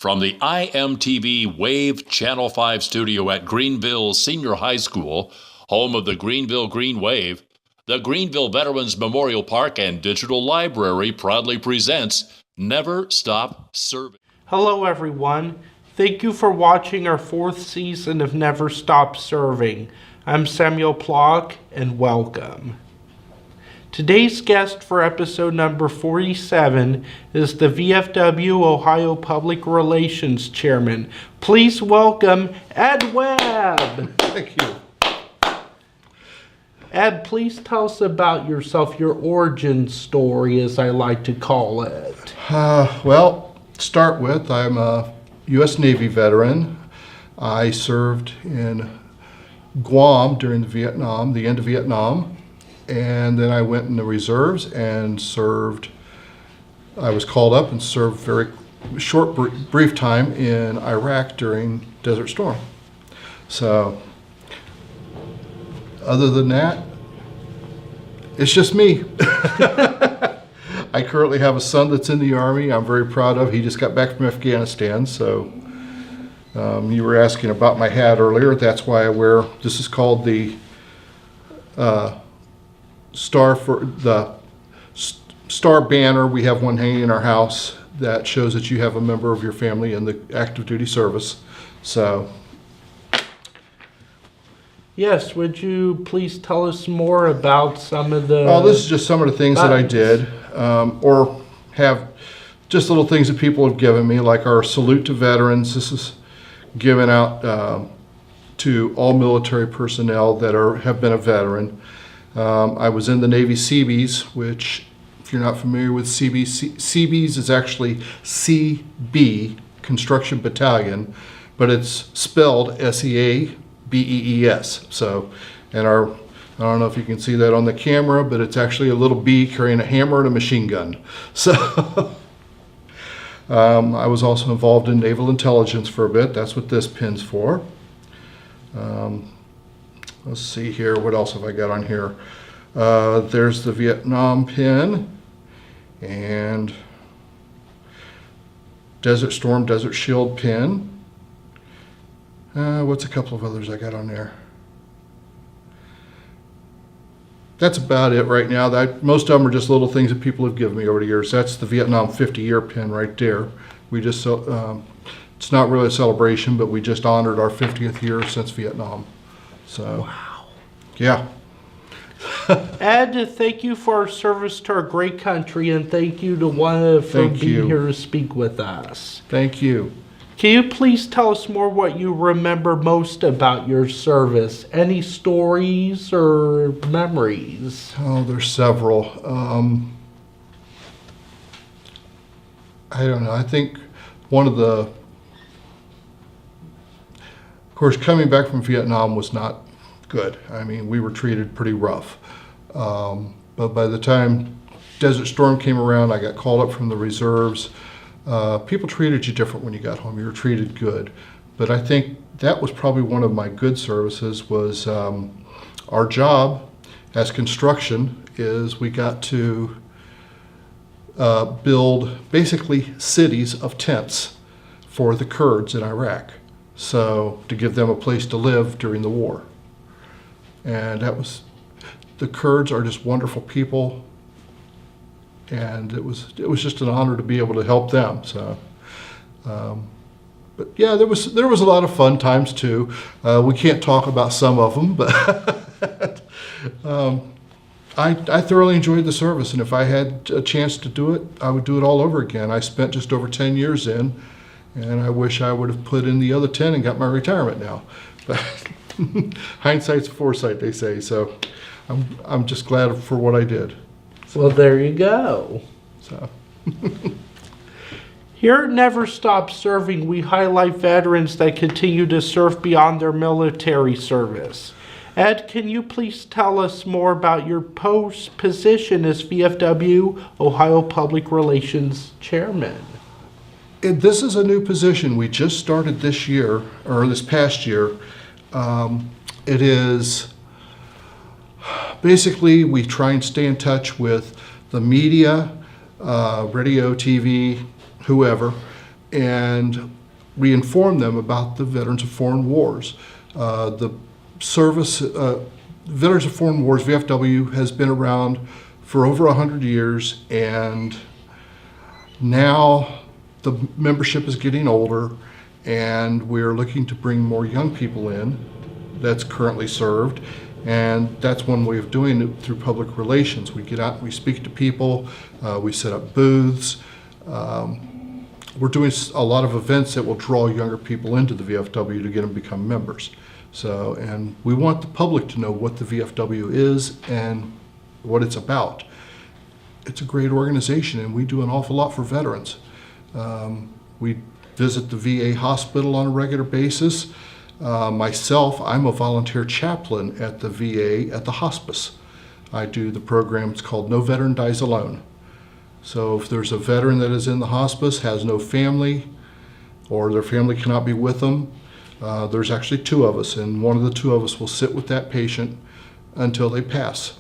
From the IMTV Wave Channel 5 studio at Greenville Senior High School, home of the Greenville Green Wave, the Greenville Veterans Memorial Park and Digital Library proudly presents Never Stop Serving. Hello everyone. Thank you for watching our 4th season of Never Stop Serving. I'm Samuel Plock and welcome. Today's guest for episode number 47 is the VFW Ohio Public Relations Chairman. Please welcome Ed Webb. Thank you. Ed, please tell us about yourself, your origin story, as I like to call it. Well, to start with, I'm a U.S. Navy veteran. I served in Guam during the end of Vietnam. And then I went in the reserves and served. I was called up and served very short, brief time in Iraq during Desert Storm. So, other than that, it's just me. I currently have a son that's in the Army. I'm very proud of. He just got back from Afghanistan. So, you were asking about my hat earlier. That's why I wear. This is called the star banner. We have one hanging in our house that shows that you have a member of your family in the active duty service. So yes, would you please tell us more about some of the... Well, this is just some of the things that I did, or have just little things that people have given me, like our salute to veterans. This is given out to all military personnel that have been a veteran. I was in the Navy Seabees, which, if you're not familiar with Seabees is actually CB, Construction Battalion, but it's spelled SEABEES. So, and I don't know if you can see that on the camera, but it's actually a little bee carrying a hammer and a machine gun. So, I was also involved in naval intelligence for a bit. That's what this pin's for. Let's see here. What else have I got on here? There's the Vietnam pin and Desert Storm, Desert Shield pin. What's a couple of others I got on there? That's about it right now. Most of them are just little things that people have given me over the years. That's the Vietnam 50-year pin right there. We just it's not really a celebration, but we just honored our 50th year since Vietnam. So, wow. Yeah. Ed, thank you for our service to our great country, and thank you to Webb for being here to speak with us. Thank you. Can you please tell us more what you remember most about your service? Any stories or memories? Oh, there's several. I don't know. I think one of the... Of course, coming back from Vietnam was not good. I mean, we were treated pretty rough. But by the time Desert Storm came around, I got called up from the reserves. People treated you different when you got home. You were treated good. But I think that was probably one of my good services was our job as construction is we got to build basically cities of tents for the Kurds in Iraq. So to give them a place to live during the war. And the Kurds are just wonderful people. And it was just an honor to be able to help them. So, but yeah, there was a lot of fun times too. We can't talk about some of them, but I thoroughly enjoyed the service. And if I had a chance to do it, I would do it all over again. I spent just over 10 years in. And I wish I would have put in the other 10 and got my retirement now. But hindsight's foresight, they say. So I'm just glad for what I did. Well, there you go. So. Here at Never Stop Serving, we highlight veterans that continue to serve beyond their military service. Ed, can you please tell us more about your position as VFW Ohio Public Relations Chairman? This is a new position we just started this year, or this past year. It is basically we try and stay in touch with the media, radio, TV, whoever, and we inform them about the Veterans of Foreign Wars. The service, Veterans of Foreign Wars, VFW, has been around for over 100 years, and now the membership is getting older, and we're looking to bring more young people in that's currently served. And that's one way of doing it, through public relations. We get out, we speak to people, we set up booths. We're doing a lot of events that will draw younger people into the VFW to get them to become members. So, and we want the public to know what the VFW is and what it's about. It's a great organization, and we do an awful lot for veterans. We visit the VA hospital on a regular basis. Myself, I'm a volunteer chaplain at the VA at the hospice. I do the program, it's called No Veteran Dies Alone. So if there's a veteran that is in the hospice, has no family, or their family cannot be with them, there's actually two of us, and one of the two of us will sit with that patient until they pass.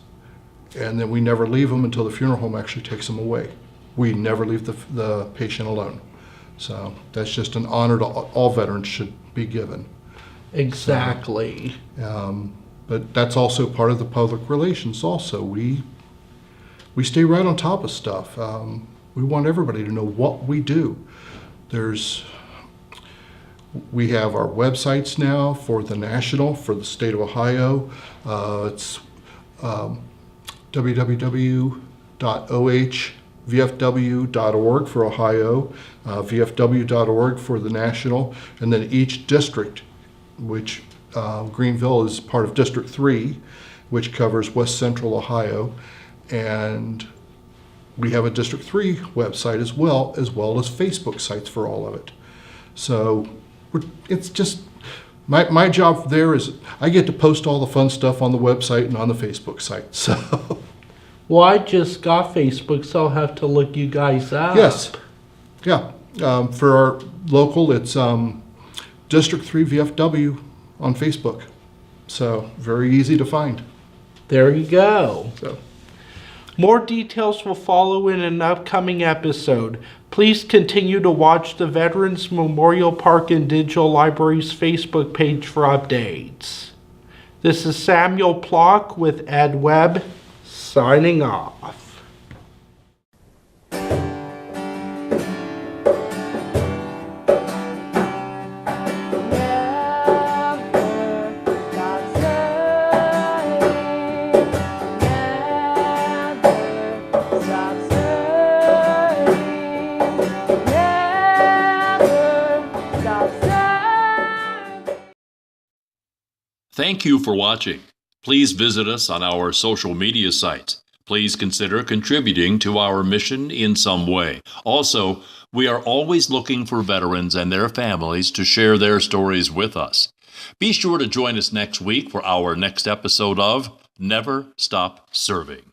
And then we never leave them until the funeral home actually takes them away. We never leave the patient alone. So that's just an honor to all veterans should be given. Exactly. But that's also part of the public relations also. We stay right on top of stuff. We want everybody to know what we do. We have our websites now for the national, for the state of Ohio. It's www.ohvfw.org for Ohio, vfw.org for the national, and then each district, which Greenville is part of District 3, which covers West Central Ohio, and we have a District 3 website as well as Facebook sites for all of it. So it's just, my job there is I get to post all the fun stuff on the website and on the Facebook site. So. Well, I just got Facebook, so I'll have to look you guys up. Yes. Yeah. For our local, it's District 3 VFW on Facebook. So very easy to find. There you go. So. More details will follow in an upcoming episode. Please continue to watch the Veterans Memorial Park and Digital Library's Facebook page for updates. This is Samuel Plock with Webb, signing off. Thank you for watching. Please visit us on our social media sites. Please consider contributing to our mission in some way. Also, we are always looking for veterans and their families to share their stories with us. Be sure to join us next week for our next episode of Never Stop Serving.